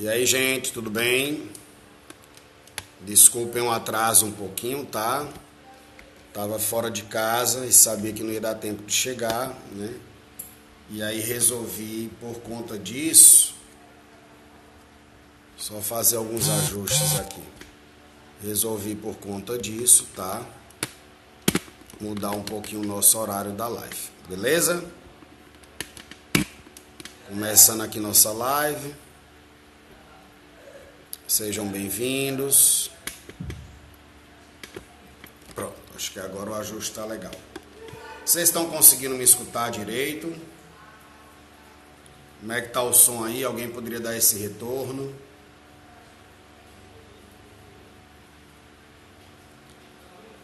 E aí, gente, tudo bem? Desculpem o atraso um pouquinho, tá? Tava fora de casa e sabia que não ia dar tempo de chegar, né? E aí resolvi, por conta disso, só fazer alguns ajustes aqui. Resolvi, por conta disso, tá? Mudar um pouquinho o nosso horário da live, beleza? Começando aqui nossa live. Sejam bem-vindos. Pronto, acho que agora o ajuste está legal. Vocês estão conseguindo me escutar direito? Como é que tá o som aí? Alguém poderia dar esse retorno?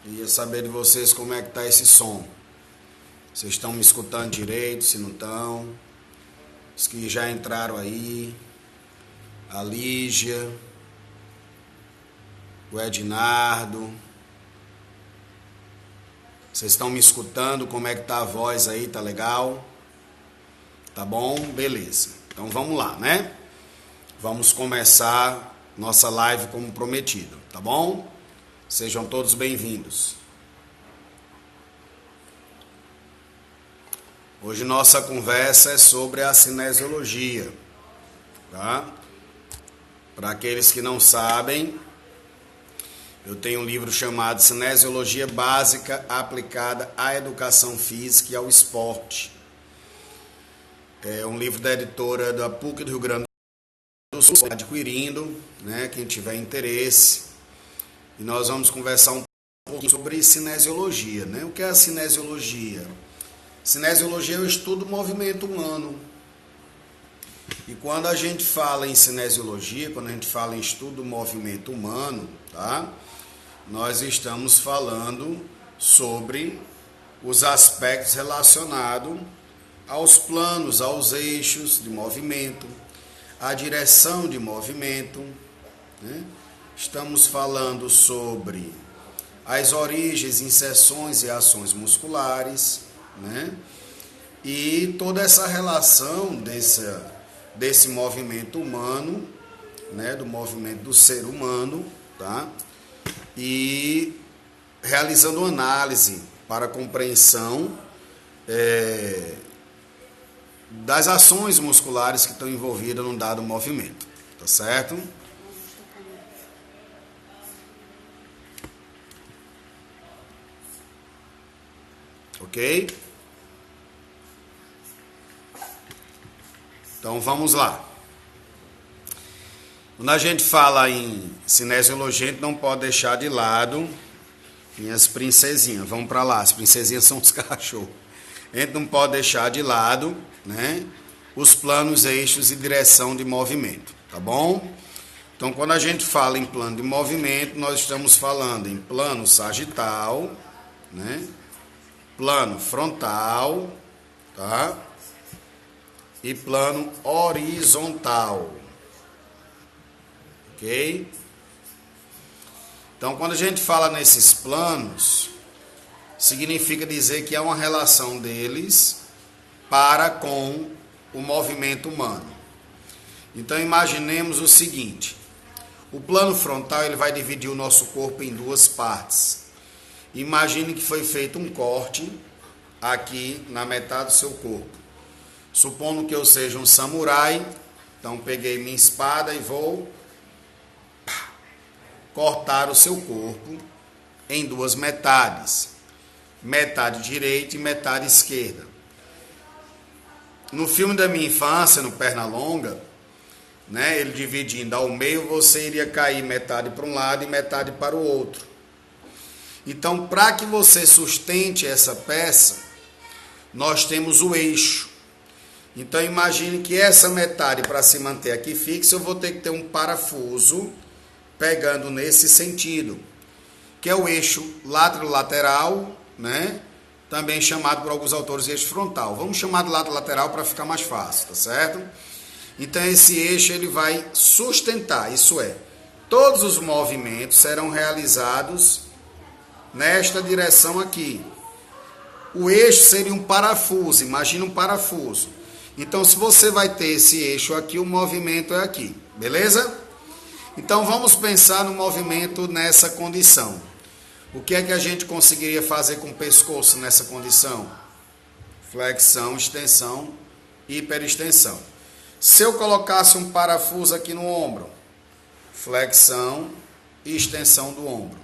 Queria saber de vocês como é que tá esse som. Vocês estão me escutando direito, se não estão? Os que já entraram aí. A Lígia. O Ednardo. Vocês estão me escutando? Como é que tá a voz aí? Tá legal? Tá bom? Beleza. Então vamos lá, né? Vamos começar nossa live como prometido, tá bom? Sejam todos bem-vindos. Hoje nossa conversa é sobre a cinesiologia, tá? Para aqueles que não sabem, eu tenho um livro chamado Cinesiologia Básica Aplicada à Educação Física e ao Esporte. É um livro da editora da PUC do Rio Grande do Sul, adquirindo, né, quem tiver interesse. E nós vamos conversar um pouco sobre cinesiologia, né? O que é a cinesiologia? Cinesiologia é o estudo do movimento humano. E quando a gente fala em cinesiologia, quando a gente fala em estudo do movimento humano, tá? Nós estamos falando sobre os aspectos relacionados aos planos, aos eixos de movimento, à direção de movimento, né? Estamos falando sobre as origens, inserções e ações musculares, né? E toda essa relação desse movimento humano, né? Do movimento do ser humano, tá? E realizando análise para a compreensão das ações musculares que estão envolvidas num dado movimento, tá certo? Ok? Então vamos lá. Quando a gente fala em cinesiologia, a gente não pode deixar de lado minhas princesinhas. Vamos para lá, as princesinhas são os cachorros. A gente não pode deixar de lado, né, os planos, eixos e direção de movimento, tá bom? Então, quando a gente fala em plano de movimento, nós estamos falando em plano sagital, né, plano frontal, tá? E plano horizontal. Ok? Então, quando a gente fala nesses planos, significa dizer que há uma relação deles para com o movimento humano. Então, imaginemos o seguinte: o plano frontal ele vai dividir o nosso corpo em duas partes. Imagine que foi feito um corte aqui na metade do seu corpo. Supondo que eu seja um samurai, então peguei minha espada e vou cortar o seu corpo em duas metades, metade direita e metade esquerda. No filme da minha infância, no Pernalonga, né, ele dividindo ao meio, você iria cair metade para um lado e metade para o outro. Então, para que você sustente essa peça, nós temos o eixo. Então, imagine que essa metade, para se manter aqui fixa, eu vou ter que ter um parafuso pegando nesse sentido, que é o eixo lateral, né? Também chamado por alguns autores de eixo frontal. Vamos chamar de lado lateral para ficar mais fácil, tá certo? Então, esse eixo ele vai sustentar, isso é, todos os movimentos serão realizados nesta direção aqui. O eixo seria um parafuso, imagina um parafuso. Então, se você vai ter esse eixo aqui, o movimento é aqui, Beleza? Então vamos pensar no movimento nessa condição. O que é que a gente conseguiria fazer com o pescoço nessa condição? Flexão, extensão, hiperextensão. Se eu colocasse um parafuso aqui no ombro, flexão e extensão do ombro.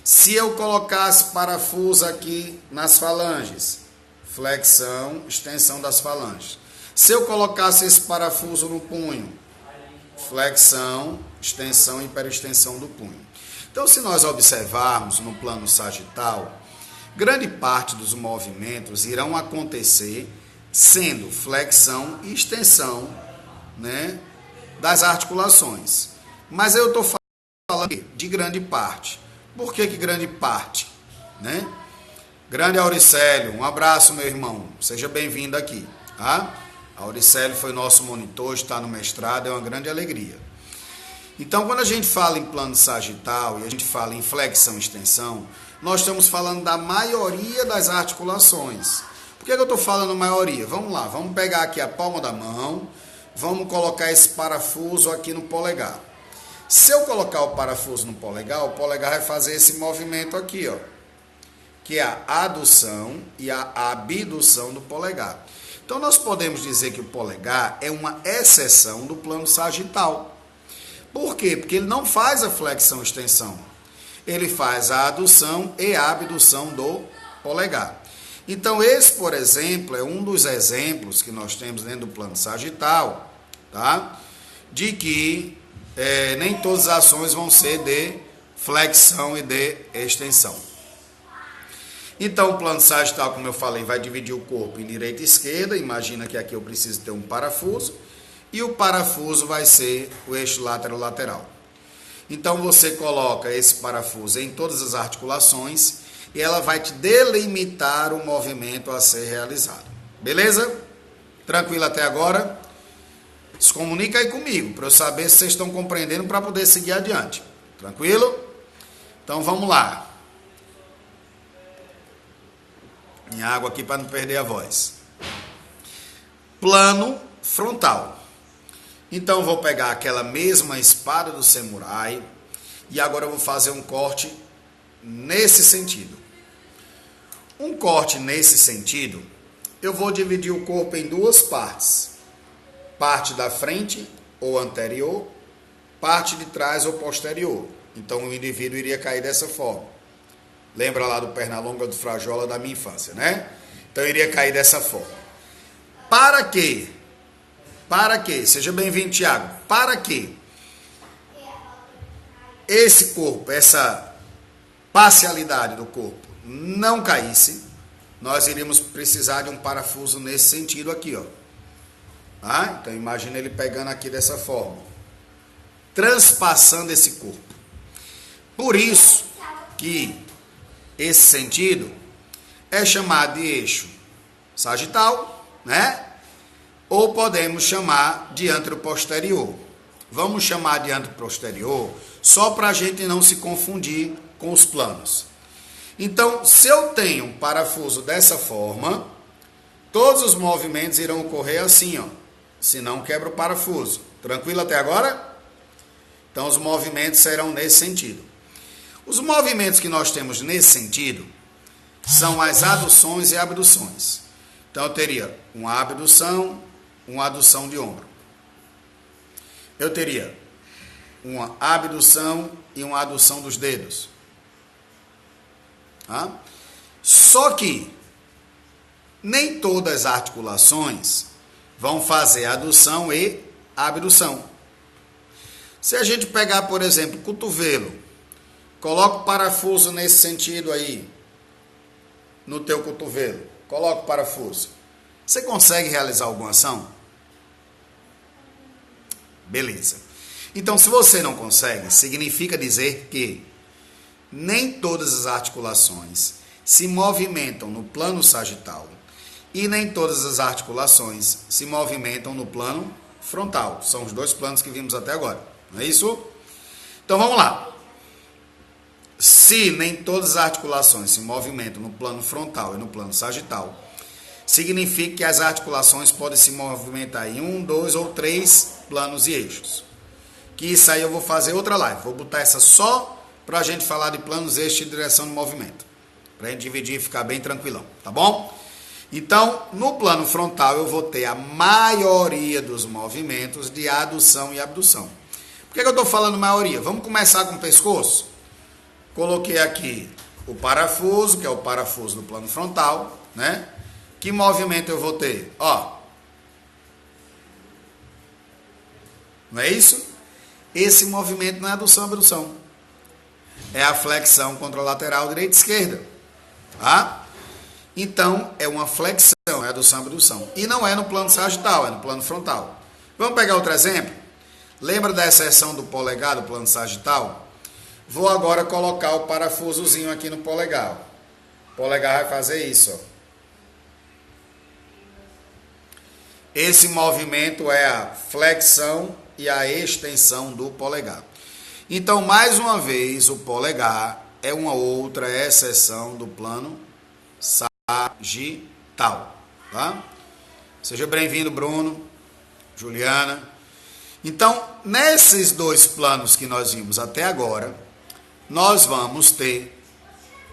Se eu colocasse parafuso aqui nas falanges, flexão, extensão das falanges. Se eu colocasse esse parafuso no punho, flexão, extensão e hiperextensão do punho. Então, se nós observarmos no plano sagital, grande parte dos movimentos irão acontecer sendo flexão e extensão, né, das articulações. Mas eu estou falando de grande parte. Por que grande parte? Né? Grande Auricélio, um abraço, meu irmão. Seja bem-vindo aqui. Tá? Auricélio foi nosso monitor, está no mestrado, é uma grande alegria. Então, quando a gente fala em plano sagital e a gente fala em flexão e extensão, nós estamos falando da maioria das articulações. Por que eu estou falando maioria? Vamos lá, vamos pegar aqui a palma da mão, vamos colocar esse parafuso aqui no polegar. Se eu colocar o parafuso no polegar, o polegar vai fazer esse movimento aqui, ó, que é a adução e a abdução do polegar. Então, nós podemos dizer que o polegar é uma exceção do plano sagital. Por quê? Porque ele não faz a flexão e extensão. Ele faz a adução e a abdução do polegar. Então, esse, por exemplo, é um dos exemplos que nós temos dentro do plano sagital, tá? De que nem todas as ações vão ser de flexão e de extensão. Então, o plano sagital, como eu falei, vai dividir o corpo em direita e esquerda. Imagina que aqui eu preciso ter um parafuso. E o parafuso vai ser o eixo lateral. Então, você coloca esse parafuso em todas as articulações e ela vai te delimitar o movimento a ser realizado. Beleza? Tranquilo até agora? Se comunica aí comigo, para eu saber se vocês estão compreendendo para poder seguir adiante. Tranquilo? Então, vamos lá. Minha água aqui para não perder a voz. Plano frontal. Então, vou pegar aquela mesma espada do samurai e agora eu vou fazer um corte nesse sentido. Um corte nesse sentido, eu vou dividir o corpo em duas partes. Parte da frente ou anterior, parte de trás ou posterior. Então, o indivíduo iria cair dessa forma. Lembra lá do Pernalonga do Frajola da minha infância, né? Então, iria cair dessa forma. Para quê? Para quê? Seja bem-vindo, Tiago. Para quê? Esse corpo, essa parcialidade do corpo não caísse, nós iríamos precisar de um parafuso nesse sentido aqui, ó. Ah, então, imagina ele pegando aqui dessa forma, transpassando esse corpo. Por isso que esse sentido é chamado de eixo sagital, né? Ou podemos chamar de anteroposterior. Vamos chamar de anteroposterior só para a gente não se confundir com os planos. Então, se eu tenho um parafuso dessa forma, todos os movimentos irão ocorrer assim, ó. Senão quebra o parafuso. Tranquilo até agora? Então, os movimentos serão nesse sentido. Os movimentos que nós temos nesse sentido são as aduções e abduções. Então, eu teria uma abdução, uma adução de ombro. Eu teria uma abdução e uma adução dos dedos. Tá? Só que nem todas as articulações vão fazer adução e abdução. Se a gente pegar, por exemplo, o cotovelo, coloca o parafuso nesse sentido aí, no teu cotovelo, coloca o parafuso. Você consegue realizar alguma ação? Beleza. Então, se você não consegue, significa dizer que nem todas as articulações se movimentam no plano sagital e nem todas as articulações se movimentam no plano frontal. São os dois planos que vimos até agora. Não é isso? Então, vamos lá. Se nem todas as articulações se movimentam no plano frontal e no plano sagital, significa que as articulações podem se movimentar em 1, 2 ou 3 planos e eixos. que isso aí eu vou fazer outra live. Vou botar essa só para a gente falar de planos eixos de direção de movimento. Para a gente dividir e ficar bem tranquilão, tá bom? Então, no plano frontal eu vou ter a maioria dos movimentos de adução e abdução. Por que eu estou falando maioria? Vamos começar com o pescoço? Coloquei aqui o parafuso, que é o parafuso do plano frontal, né? Que movimento eu vou ter? Ó. Não é isso? Esse movimento não é adução e abdução. É a flexão contralateral direita e esquerda. Tá? Então, é uma flexão, é adução e abdução. E não é no plano sagital, é no plano frontal. Vamos pegar outro exemplo? Lembra da exceção do polegar do plano sagital? Vou agora colocar o parafusozinho aqui no polegar. O polegar vai fazer isso. Ó. Esse movimento é a flexão e a extensão do polegar. Então, mais uma vez, o polegar é uma outra exceção do plano sagital. Tá? Seja bem-vindo, Bruno, Juliana. Então, nesses dois planos que nós vimos até agora, nós vamos ter,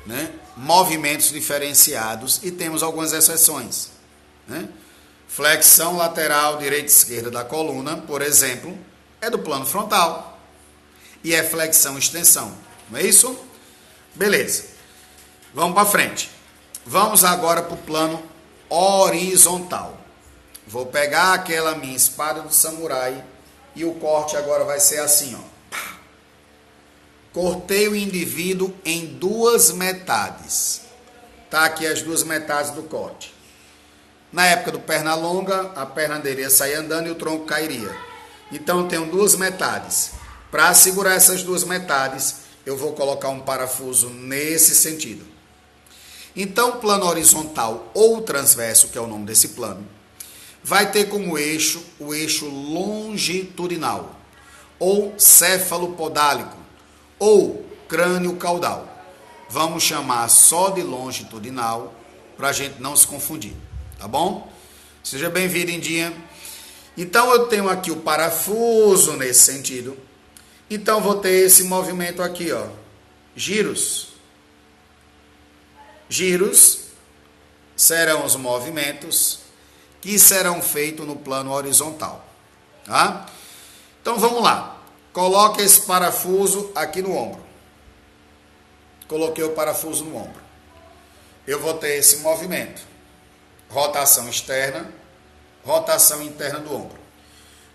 né, movimentos diferenciados e temos algumas exceções. Né? Flexão lateral direita e esquerda da coluna, por exemplo, é do plano frontal. E é flexão e extensão. Não é isso? Beleza. Vamos para frente. Vamos agora para o plano horizontal. Vou pegar aquela minha espada do samurai e o corte agora vai ser assim, ó. Cortei o indivíduo em duas metades. Tá aqui as duas metades do corte. Na época do perna longa, a perna dele ia sair andando e o tronco cairia. Então eu tenho duas metades. Para segurar essas duas metades, eu vou colocar um parafuso nesse sentido. Então, plano horizontal ou transverso, que é o nome desse plano, vai ter como eixo o eixo longitudinal, ou céfalo-podálico, ou crânio caudal. Vamos chamar só de longitudinal, para a gente não se confundir, tá bom? Seja bem-vindo, Indinha. Então, eu tenho aqui o parafuso nesse sentido. Então, vou ter esse movimento aqui, ó, giros. Giros serão os movimentos que serão feitos no plano horizontal, tá? Então, vamos lá. Coloque esse parafuso aqui no ombro. Coloquei o parafuso no ombro. Eu vou ter esse movimento. Rotação externa, rotação interna do ombro.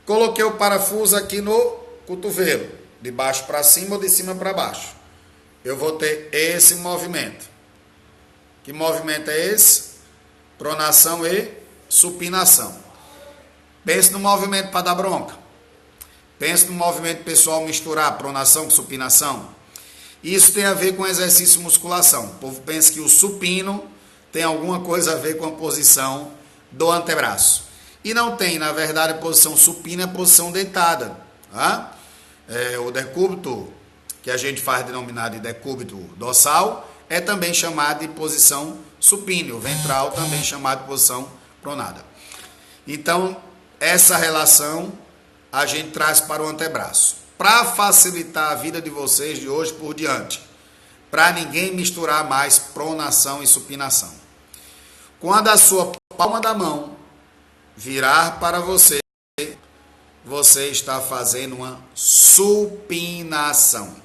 Coloquei o parafuso aqui no cotovelo. De baixo para cima ou de cima para baixo. Eu vou ter esse movimento. Que movimento é esse? Pronação e supinação. Pense no movimento para dar bronca. Pense no movimento pessoal misturar pronação com supinação. Isso tem a ver com exercício de musculação. O povo pensa que o supino tem alguma coisa a ver com a posição do antebraço. E não tem, na verdade, a posição supina é a posição deitada. Tá? O decúbito, que a gente faz denominado de decúbito dorsal, é também chamado de posição supina. O ventral também chamado de posição pronada. Então, essa relação a gente traz para o antebraço. Para facilitar a vida de vocês de hoje por diante. Para ninguém misturar mais pronação e supinação. Quando a sua palma da mão virar para você, você está fazendo uma supinação.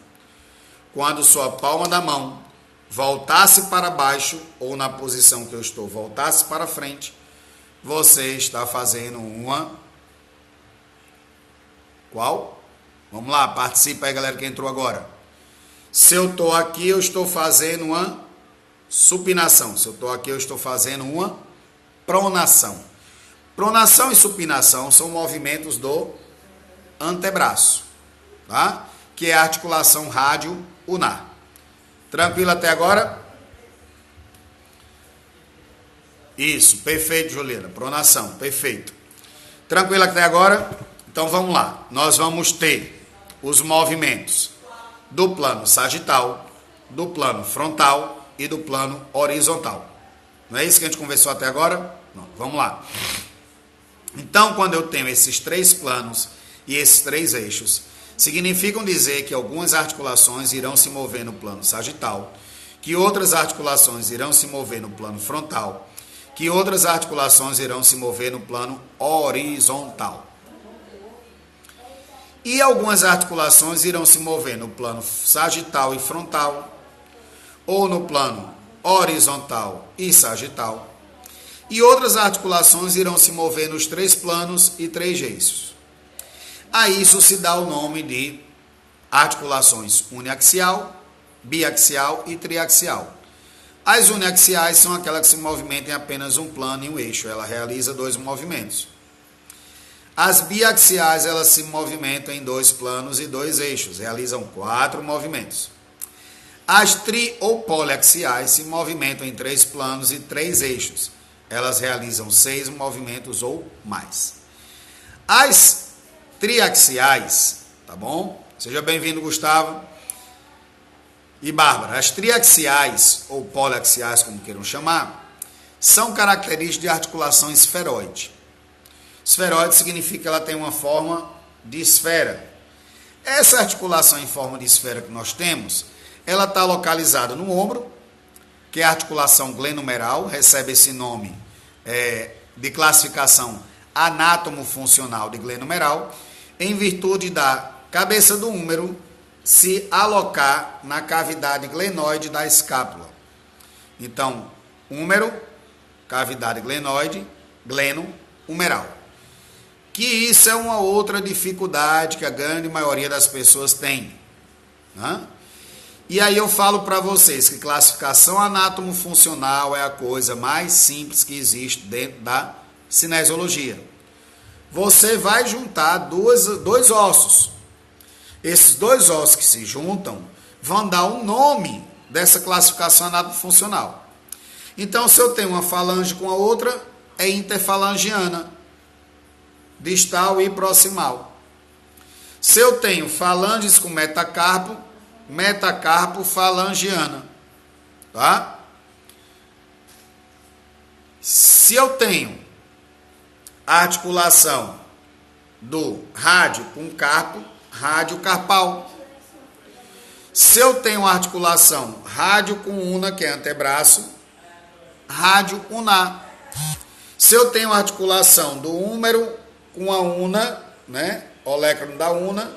Quando sua palma da mão voltasse para baixo, ou na posição que eu estou, voltasse para frente, você está fazendo uma... Qual? Vamos lá, participa aí, galera, que entrou agora. Se eu estou aqui, eu estou fazendo uma supinação. Se eu estou aqui, eu estou fazendo uma pronação. Pronação e supinação são movimentos do antebraço, tá? Que é a articulação rádio-unar. Tranquilo até agora? Isso, perfeito, Juliana. Pronação, perfeito. Tranquilo até agora? Então vamos lá. Nós vamos ter os movimentos do plano sagital, do plano frontal e do plano horizontal. Não é isso que a gente conversou até agora? Não, vamos lá. Então, quando eu tenho esses três planos e esses três eixos, significam dizer que algumas articulações irão se mover no plano sagital, que outras articulações irão se mover no plano frontal, que outras articulações irão se mover no plano horizontal. E algumas articulações irão se mover no plano sagital e frontal, ou no plano horizontal e sagital. E outras articulações irão se mover nos 3 planos e 3 eixos. A isso se dá o nome de articulações uniaxial, biaxial e triaxial. As uniaxiais são aquelas que se movimentam em apenas um plano e um eixo. Ela realiza 2 movimentos. As biaxiais, elas se movimentam em 2 planos e 2 eixos. Realizam 4 movimentos. As tri ou poliaxiais se movimentam em 3 planos e 3 eixos. Elas realizam 6 movimentos ou mais. As triaxiais, tá bom? Seja bem-vindo, Gustavo e Bárbara. As triaxiais, ou poliaxiais, como queiram chamar, são características de articulação esferoide. Esferoide significa que ela tem uma forma de esfera. Essa articulação em forma de esfera que nós temos, ela está localizada no ombro, que é a articulação glenomeral, recebe esse nome de classificação anátomo-funcional de glenomeral, em virtude da cabeça do húmero se alocar na cavidade glenoide da escápula. Então, húmero, cavidade glenoide, gleno, humeral. Que isso é uma outra dificuldade que a grande maioria das pessoas tem, né? E aí eu falo para vocês que classificação anátomo-funcional é a coisa mais simples que existe dentro da cinesiologia. Você vai juntar dois ossos. Esses 2 ossos que se juntam vão dar um nome dessa classificação anátomo-funcional. Então, se eu tenho uma falange com a outra, é interfalangiana, distal e proximal. Se eu tenho falanges com metacarpo, metacarpo-falangiana, tá? Se eu tenho a articulação do rádio com carpo, rádio-carpal. Se eu tenho a articulação rádio com una, que é antebraço, rádio-unar. Se eu tenho a articulação do húmero com a una, né, olecrano da una,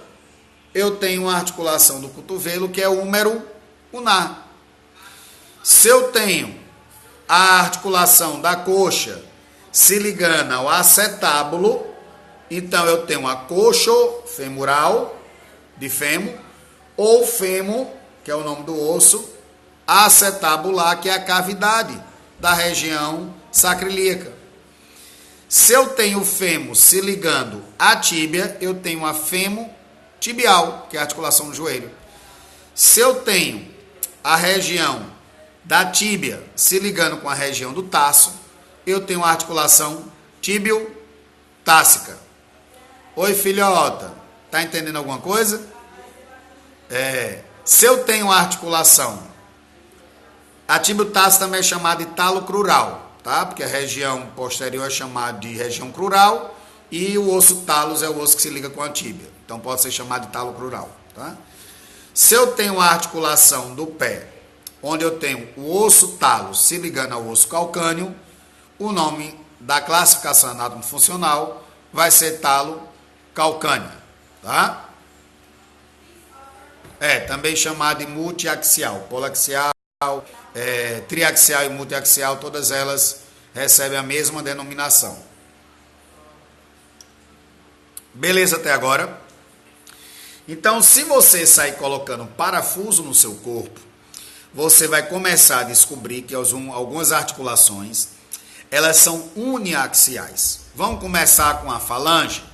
eu tenho a articulação do cotovelo, que é o húmero unar. Se eu tenho a articulação da coxa se ligando ao acetábulo, então eu tenho a coxo-femoral, de fêmur, ou fêmur, que é o nome do osso, acetabular, que é a cavidade da região sacroiliaca. Se eu tenho o fêmur se ligando à tíbia, eu tenho a fêmur tibial, que é a articulação do joelho. Se eu tenho a região da tíbia se ligando com a região do taço, eu tenho a articulação tíbio-tássica. Oi, filhota, tá entendendo alguma coisa? Se eu tenho a articulação, a tíbio-tássica também é chamada de talo crural, tá? Porque a região posterior é chamada de região crural e o osso talos é o osso que se liga com a tíbia. Então pode ser chamado de talo crural, tá? Se eu tenho a articulação do pé, onde eu tenho o osso talos se ligando ao osso calcâneo, o nome da classificação anátomo-funcional vai ser talo calcânea, tá? Também chamado de multiaxial, polaxial, triaxial e multiaxial, todas elas recebem a mesma denominação. Beleza até agora? Então, se você sair colocando parafuso no seu corpo, você vai começar a descobrir que algumas articulações, elas são uniaxiais. Vamos começar com a falange?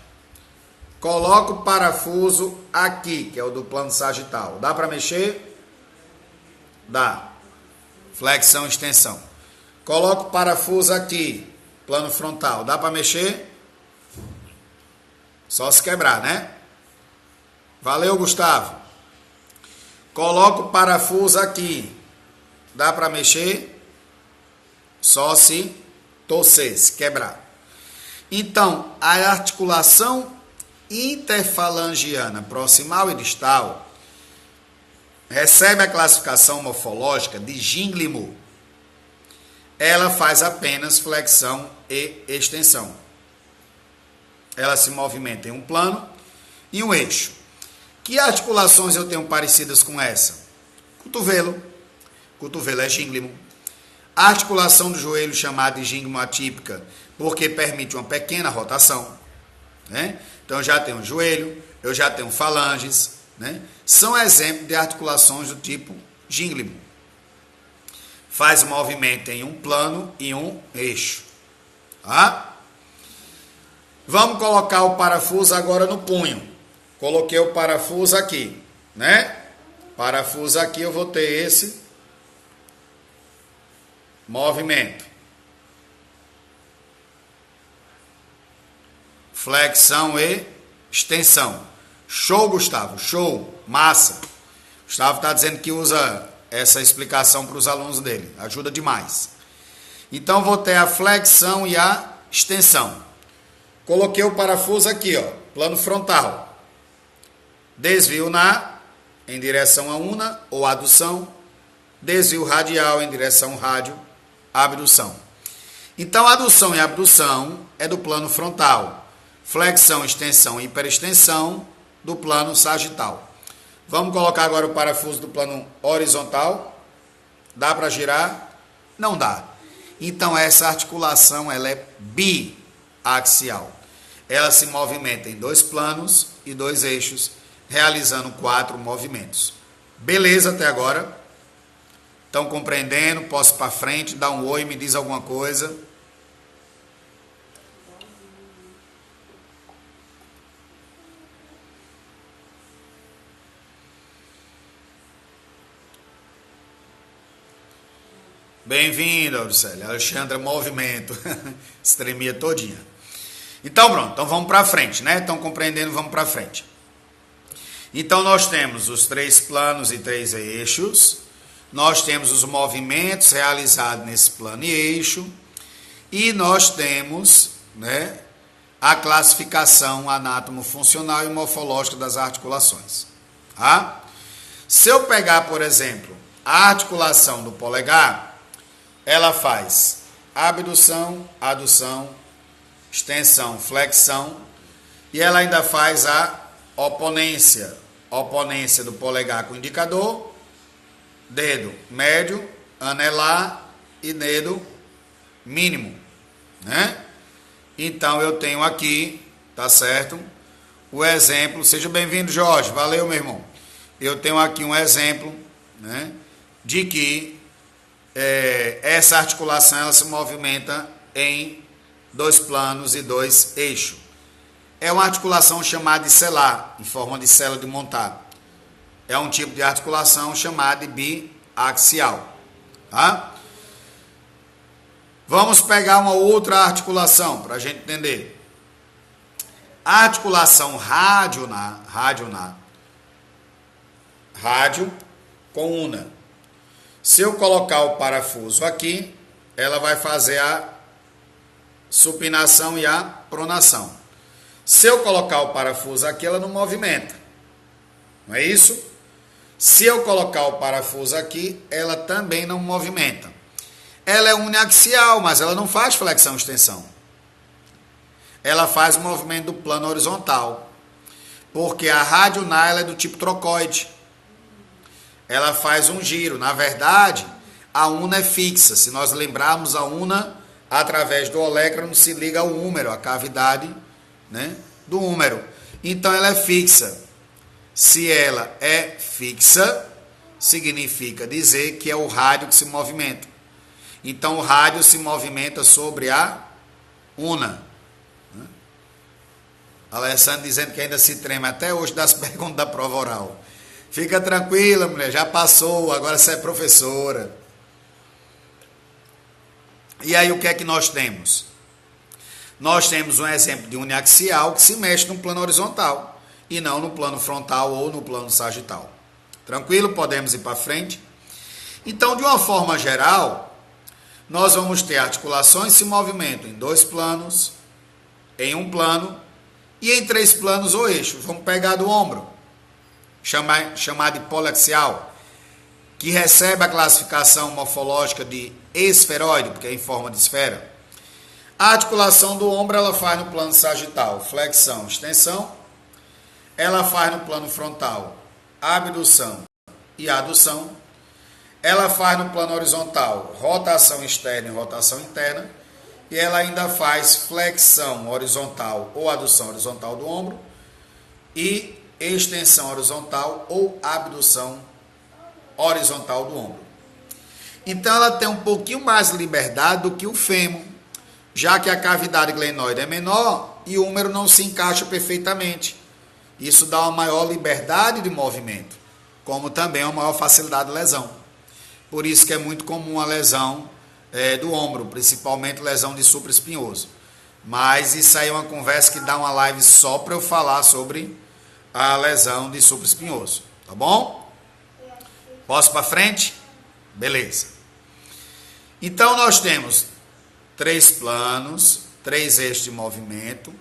Coloca o parafuso aqui, que é o do plano sagital. Dá para mexer? Dá. Flexão e extensão. Coloca o parafuso aqui, plano frontal. Dá para mexer? Só se quebrar, né? Valeu, Gustavo. Coloca o parafuso aqui. Dá para mexer? Só se torcer, se quebrar. Então, a articulação interfalangiana proximal e distal recebe a classificação morfológica de gínglimo. Ela faz apenas flexão e extensão. Ela se movimenta em um plano e um eixo. Que articulações eu tenho parecidas com essa? Cotovelo. Cotovelo é gínglimo. A articulação do joelho, chamada de gínglimo atípica, porque permite uma pequena rotação, né? Então, eu já tenho joelho, eu já tenho falanges, né? São exemplos de articulações do tipo gínglimo. Faz o movimento em um plano e um eixo. Tá? Vamos colocar o parafuso agora no punho. Coloquei o parafuso aqui, né? Parafuso aqui, eu vou ter esse movimento. Flexão e extensão. Show, Gustavo. Show. Massa. Gustavo está dizendo que usa essa explicação para os alunos dele. Ajuda demais. Então, vou ter a flexão e a extensão. Coloquei o parafuso aqui, ó, plano frontal. Desvio em direção à una ou adução. Desvio radial em direção rádio, abdução. Então, adução e abdução é do plano frontal. Flexão, extensão e hiperextensão do plano sagital. Vamos colocar agora o parafuso do plano horizontal. Dá para girar? Não dá. Então, essa articulação ela é biaxial. Ela se movimenta em 2 planos e 2 eixos, realizando 4 movimentos. Beleza até agora? Estão compreendendo? Posso ir para frente? Dá um oi, me diz alguma coisa. Bem-vindo, Auricélia. Alexandra, movimento. Estremia todinha. Então, pronto. Então, vamos para frente, né? Estão compreendendo? Vamos para frente. Então, nós temos os 3 planos e 3 eixos. Nós temos os movimentos realizados nesse plano e eixo. E nós temos, né, a classificação anátomo-funcional e morfológica das articulações. Tá? Se eu pegar, por exemplo, a articulação do polegar, ela faz abdução, adução, extensão, flexão, e ela ainda faz a oponência do polegar com o indicador, dedo médio, anelar e dedo mínimo, né? Então, eu tenho aqui, tá certo? O exemplo, seja bem-vindo, Jorge, valeu, meu irmão. Eu tenho aqui um exemplo, né, de que essa articulação ela se movimenta em 2 planos e 2 eixos. É uma articulação chamada de selar, em forma de célula de montar. É um tipo de articulação chamada de biaxial. Tá? Vamos pegar uma outra articulação para a gente entender. A articulação rádio com una. Se eu colocar o parafuso aqui, ela vai fazer a supinação e a pronação. Se eu colocar o parafuso aqui, ela não movimenta. Não é isso? Se eu colocar o parafuso aqui, ela também não movimenta. Ela é uniaxial, mas ela não faz flexão e extensão. Ela faz o movimento do plano horizontal. Porque a radionar ela é do tipo trocoide. Ela faz um giro. Na verdade, a una é fixa. Se nós lembrarmos, a una, através do olecrano, se liga ao húmero, a cavidade, né, do húmero. Então, ela é fixa. Se ela é fixa, significa dizer que é o rádio que se movimenta. Então, o rádio se movimenta sobre a una. Alessandro dizendo que ainda se treme até hoje das perguntas da prova oral. Fica tranquila, mulher, já passou, agora você é professora. E aí o que é que nós temos? Nós temos um exemplo de uniaxial que se mexe no plano horizontal e não no plano frontal ou no plano sagital. Tranquilo? Podemos ir para frente? Então, de uma forma geral, nós vamos ter articulações que se movimentam em 2 planos, em um plano e em 3 planos ou eixos. Vamos pegar do ombro, chamar de polaxial, que recebe a classificação morfológica de esferoide, porque é em forma de esfera. A articulação do ombro ela faz no plano sagital, flexão, extensão. Ela faz no plano frontal, abdução e adução. Ela faz no plano horizontal, rotação externa e rotação interna. E ela ainda faz flexão horizontal ou adução horizontal do ombro e extensão horizontal ou abdução horizontal do ombro. Então ela tem um pouquinho mais de liberdade do que o fêmur, já que a cavidade glenoide é menor e o húmero não se encaixa perfeitamente. Isso dá uma maior liberdade de movimento, como também uma maior facilidade de lesão. Por isso que é muito comum a lesão do ombro, principalmente lesão de supraespinhoso. Mas isso aí é uma conversa que dá uma live só para eu falar sobre a lesão de supraespinhoso, tá bom? Posso para frente? Beleza. Então nós temos 3 planos, 3 eixos de movimento,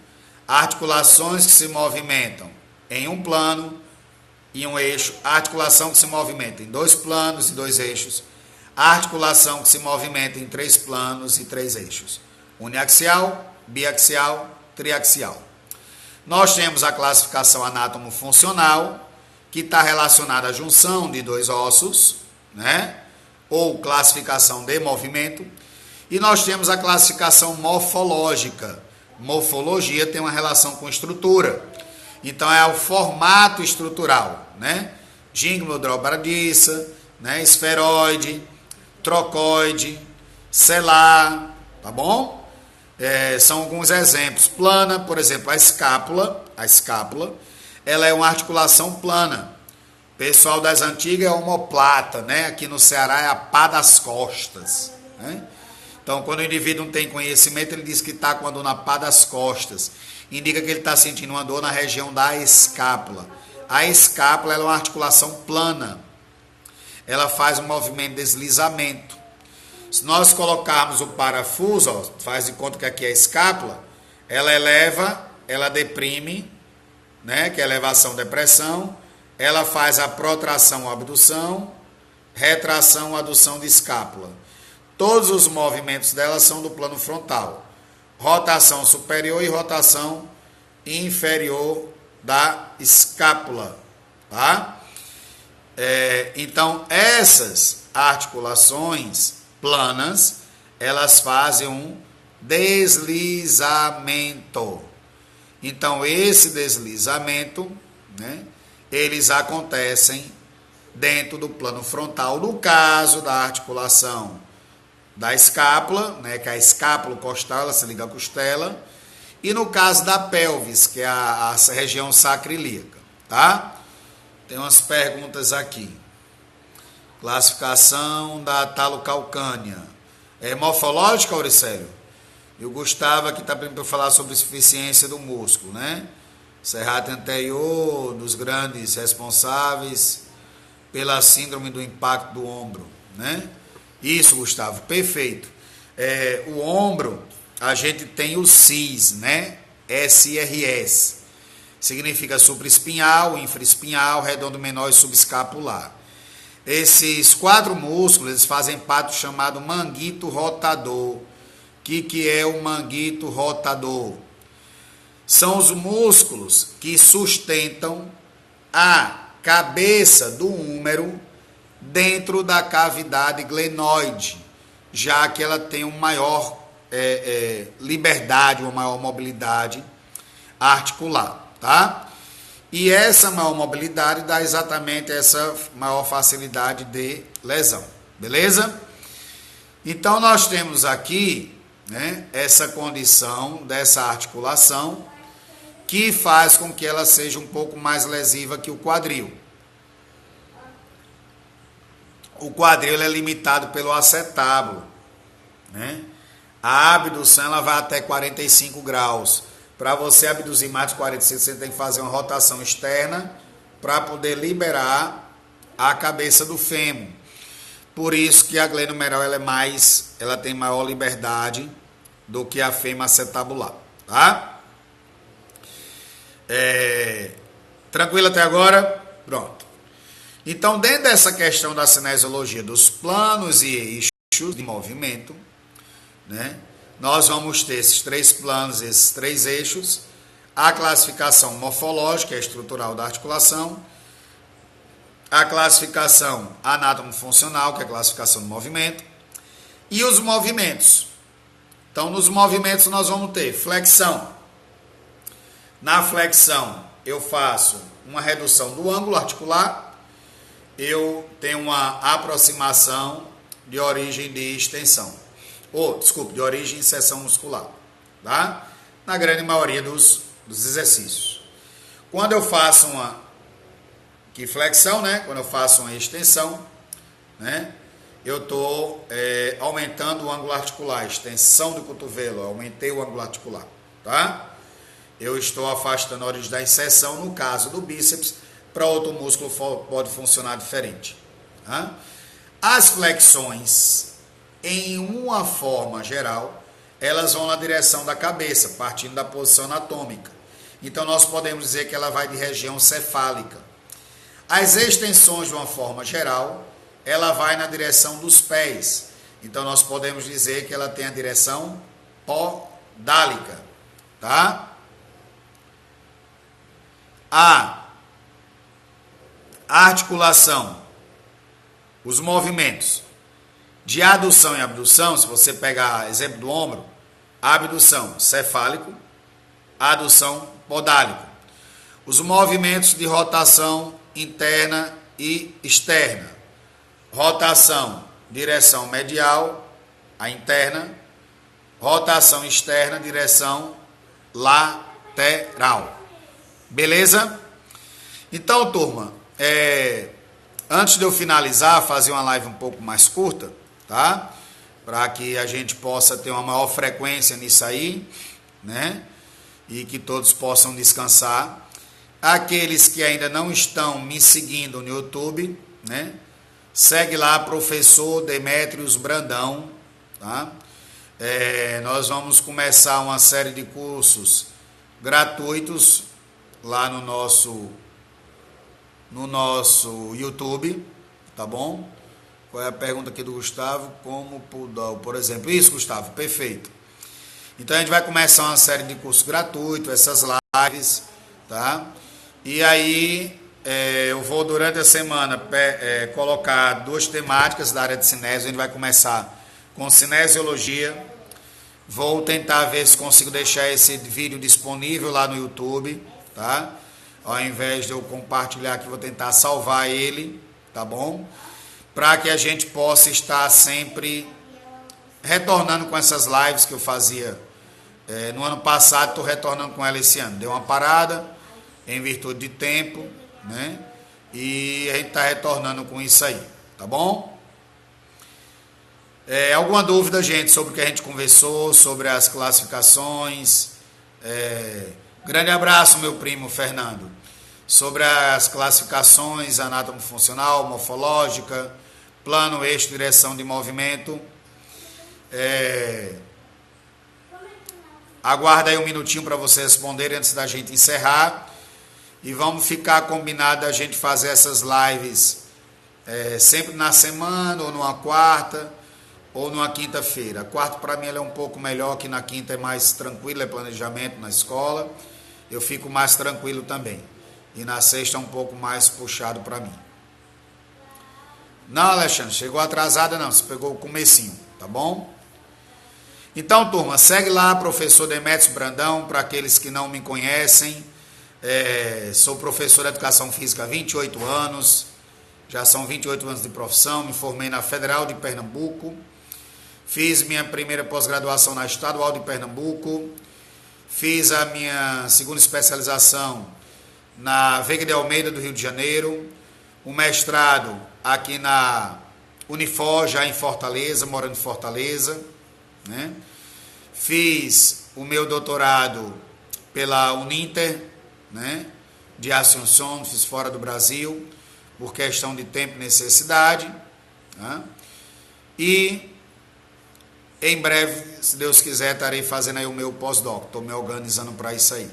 articulações que se movimentam em um plano e um eixo, articulação que se movimenta em 2 planos e 2 eixos, articulação que se movimenta em 3 planos e 3 eixos, uniaxial, biaxial, triaxial. Nós temos a classificação anátomo-funcional, que está relacionada à junção de 2 ossos, né? Ou classificação de movimento. E nós temos a classificação morfológica. Morfologia tem uma relação com estrutura. Então é o formato estrutural, né? Gíngulo dobradiça, né? Esferoide, trocoide, celar, tá bom? São alguns exemplos. Plana, por exemplo, a escápula, ela é uma articulação plana. Pessoal das antigas é omoplata, né? Aqui no Ceará é a pá das costas, né? Então, quando o indivíduo não tem conhecimento, ele diz que está com a dor na pá das costas. Indica que ele está sentindo uma dor na região da escápula. A escápula ela é uma articulação plana. Ela faz um movimento de deslizamento. Se nós colocarmos o parafuso, ó, faz de conta que aqui é a escápula, ela eleva, ela deprime, né, que é elevação, depressão, ela faz a protração, abdução, retração, adução de escápula. Todos os movimentos dela são do plano frontal. Rotação superior e rotação inferior da escápula, tá? Então, essas articulações planas, elas fazem um deslizamento. Então, esse deslizamento, né, eles acontecem dentro do plano frontal, no caso da articulação da escápula, né, que é a escápula costal, ela se liga à costela, e no caso da pelvis, que é a região sacroiliaca, tá? Tem umas perguntas aqui. Classificação da talocalcânea. É morfológica, Auricélio? E o Gustavo aqui está para falar sobre insuficiência do músculo, né? Serrate anterior, dos grandes responsáveis pela síndrome do impacto do ombro, né? Isso, Gustavo, perfeito. O ombro, a gente tem o SIS, né? SRS. Significa supraespinhal, infraespinhal, redondo menor e subescapular. Esses 4 músculos, eles fazem parte do chamado manguito rotador. O que é o manguito rotador? São os músculos que sustentam a cabeça do húmero dentro da cavidade glenoide, já que ela tem uma maior liberdade, uma maior mobilidade articular, tá? E essa maior mobilidade dá exatamente essa maior facilidade de lesão, beleza? Então, nós temos aqui, né, essa condição dessa articulação que faz com que ela seja um pouco mais lesiva que o quadril. O quadril é limitado pelo acetábulo, né? A abdução ela vai até 45 graus. Para você abduzir mais de 45, você tem que fazer uma rotação externa para poder liberar a cabeça do fêmur. Por isso que a glenomeral ela tem maior liberdade do que a fêmur acetabular, tá? Tranquilo até agora? Pronto. Então, dentro dessa questão da cinesiologia dos planos e eixos de movimento, né, nós vamos ter esses 3 planos, esses 3 eixos, a classificação morfológica e estrutural da articulação, a classificação anátomo-funcional, que é a classificação do movimento, e os movimentos. Então, nos movimentos nós vamos ter flexão. Na flexão, eu faço uma redução do ângulo articular, eu tenho uma aproximação de origem de extensão. De origem e inserção muscular. Tá? Na grande maioria dos exercícios. Quando eu faço uma flexão, né? Quando eu faço uma extensão, né? Eu estou aumentando o ângulo articular, extensão do cotovelo, aumentei o ângulo articular, tá? Eu estou afastando a origem da inserção, no caso do bíceps, para outro músculo pode funcionar diferente. Tá? As flexões, em uma forma geral, elas vão na direção da cabeça, partindo da posição anatômica. Então, nós podemos dizer que ela vai de região cefálica. As extensões, de uma forma geral, ela vai na direção dos pés. Então, nós podemos dizer que ela tem a direção podálica. Tá? A articulação, os movimentos de adução e abdução, se você pegar exemplo do ombro, abdução cefálico, adução podálico. Os movimentos de rotação interna e externa. Rotação, direção medial, a interna. Rotação externa, direção lateral. Beleza? Então, turma, antes de eu finalizar, fazer uma live um pouco mais curta, tá? Para que a gente possa ter uma maior frequência nisso aí, né? E que todos possam descansar. Aqueles que ainda não estão me seguindo no YouTube, né? Segue lá, professor Demétrios Brandão, tá? Nós vamos começar uma série de cursos gratuitos lá no nosso YouTube, tá bom? Qual é a pergunta aqui do Gustavo? Como pular, por exemplo? Isso, Gustavo, perfeito. Então a gente vai começar uma série de cursos gratuitos, essas lives, tá? E aí eu vou durante a semana colocar 2 temáticas da área de cinésio. A gente vai começar com cinesiologia. Vou tentar ver se consigo deixar esse vídeo disponível lá no YouTube, tá? Ao invés de eu compartilhar aqui, vou tentar salvar ele, tá bom? Para que a gente possa estar sempre retornando com essas lives que eu fazia no ano passado. Estou retornando com ela esse ano. Deu uma parada em virtude de tempo, né? E a gente está retornando com isso aí, tá bom? Alguma dúvida, gente, sobre o que a gente conversou, sobre as classificações? Grande abraço, meu primo Fernando. Sobre as classificações anátomo-funcional, morfológica, plano, eixo, direção de movimento. Aguarda aí um minutinho para você responder antes da gente encerrar. E vamos ficar combinado a gente fazer essas lives sempre na semana, ou numa quarta, ou numa quinta-feira. A quarta, para mim, ela é um pouco melhor, que na quinta é mais tranquilo, é planejamento na escola. Eu fico mais tranquilo também. E na sexta é um pouco mais puxado para mim. Não, Alexandre, chegou atrasada não, você pegou o comecinho, tá bom? Então, turma, segue lá, professor Demétrios Brandão, para aqueles que não me conhecem. Sou professor de Educação Física há 28 anos, já são 28 anos de profissão, me formei na Federal de Pernambuco, fiz minha primeira pós-graduação na Estadual de Pernambuco, fiz a minha segunda especialização na Veiga de Almeida, do Rio de Janeiro, um mestrado aqui na Unifor, já em Fortaleza, morando em Fortaleza, né? Fiz o meu doutorado pela Uninter, né? De Assunção, fiz fora do Brasil, por questão de tempo e necessidade, né? E em breve, se Deus quiser, estarei fazendo aí o meu pós-doc, estou me organizando para isso aí.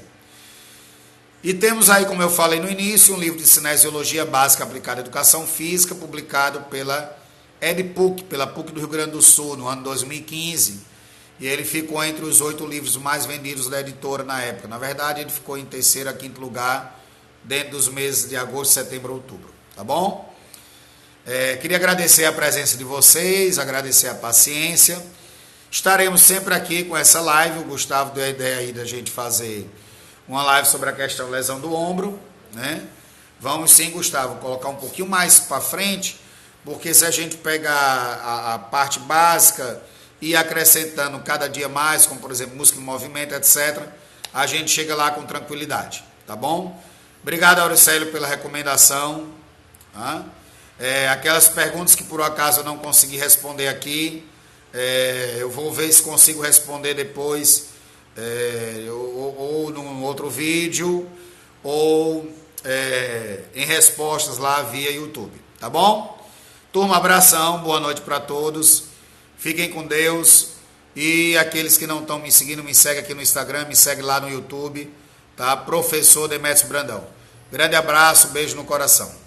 E temos aí, como eu falei no início, um livro de Cinesiologia Básica Aplicada à Educação Física, publicado pela EdPUC, pela PUC do Rio Grande do Sul, no ano 2015. E ele ficou entre os 8 livros mais vendidos da editora na época. Na verdade, ele ficou em terceiro a quinto lugar, dentro dos meses de agosto, setembro, outubro. Tá bom? Queria agradecer a presença de vocês, agradecer a paciência. Estaremos sempre aqui com essa live. O Gustavo deu a ideia aí da gente fazer uma live sobre a questão lesão do ombro, né? Vamos sim, Gustavo, colocar um pouquinho mais para frente, porque se a gente pegar a parte básica e ir acrescentando cada dia mais, como por exemplo músculo em movimento, etc., a gente chega lá com tranquilidade, tá bom? Obrigado, Auricélio, pela recomendação. Tá? Aquelas perguntas que por acaso eu não consegui responder aqui, eu vou ver se consigo responder depois, ou num outro vídeo, ou em respostas lá via YouTube, tá bom? Turma, abração, boa noite para todos, fiquem com Deus, e aqueles que não estão me seguindo, me segue aqui no Instagram, me segue lá no YouTube, tá? Professor Demetrios Brandão. Grande abraço, beijo no coração.